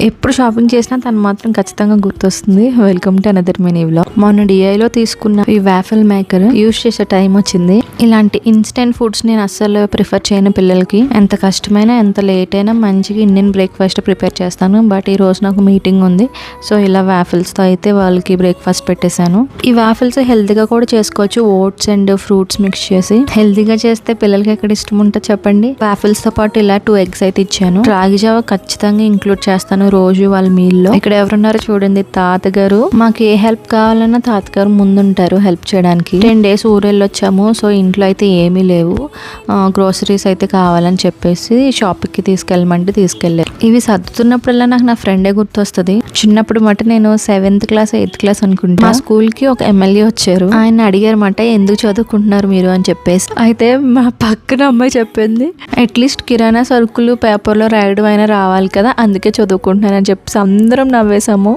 ఎప్పుడు షాపింగ్ చేసినా తను మాత్రం ఖచ్చితంగా గుర్తొస్తుంది. Welcome to another mini vlog. మొన్న డిఐలో తీసుకున్న ఈ వాఫెల్ మేకర్ యూజ్ చేసే టైం వచ్చింది. ఇలాంటి ఇన్స్టెంట్ ఫుడ్స్ నేను అస్సలు ప్రిఫర్ చేయను పిల్లలకి. ఎంత కష్టమైనా ఎంత లేట్ అయినా మంచిగా ఇండియన్ బ్రేక్ఫాస్ట్ ప్రిపేర్ చేస్తాను. బట్ ఈ రోజు నాకు మీటింగ్ ఉంది, సో ఇలా వాఫెల్స్తో అయితే వాళ్ళకి బ్రేక్ఫాస్ట్ పెట్టేశాను. ఈ వాఫెల్స్ హెల్తీగా కూడా చేసుకోవచ్చు. ఓట్స్ అండ్ ఫ్రూట్స్ మిక్స్ చేసి హెల్తీగా చేస్తే పిల్లలకి ఎక్కడ ఇష్టం ఉంటుంది చెప్పండి. వాఫెల్స్ తో పాటు ఇలా 2 eggs అయితే ఇచ్చాను. రాగి జావ ఖచ్చితంగా ఇంక్లూడ్ చేస్తాను రోజు వాళ్ళ మీల్ లో. ఇక్కడ ఎవరున్నారో చూడండి, తాతగారు. మాకు ఏ హెల్ప్ కావాలన్నా తాతగారు ముందుంటారు హెల్ప్ చేయడానికి. 10 days ఊరెళ్ళొచ్చాము, సో ఇంట్లో అయితే ఏమీ లేవు. గ్రోసరీస్ అయితే కావాలని చెప్పేసి షాప్ కి తీసుకెళ్ళమంటే తీసుకెళ్లారు. ఇవి సర్దుతున్నప్పుడల్లా నాకు నా ఫ్రెండే గుర్తొస్తుంది. చిన్నప్పుడు మాట నేను 7th class 8th class అనుకుంటా, మా స్కూల్ కి ఒక ఎమ్మెల్యే వచ్చారు. ఆయన అడిగారు మాట, ఎందుకు చదువుకుంటున్నారు మీరు అని చెప్పేసి. అయితే మా పక్కన అమ్మాయి చెప్పింది, అట్లీస్ట్ కిరాణా సరుకులు పేపర్లో రాయడం అయినా రావాలి కదా, అందుకే చదువుకుంటున్నానని చెప్పేసి అందరం నవ్వేసాము.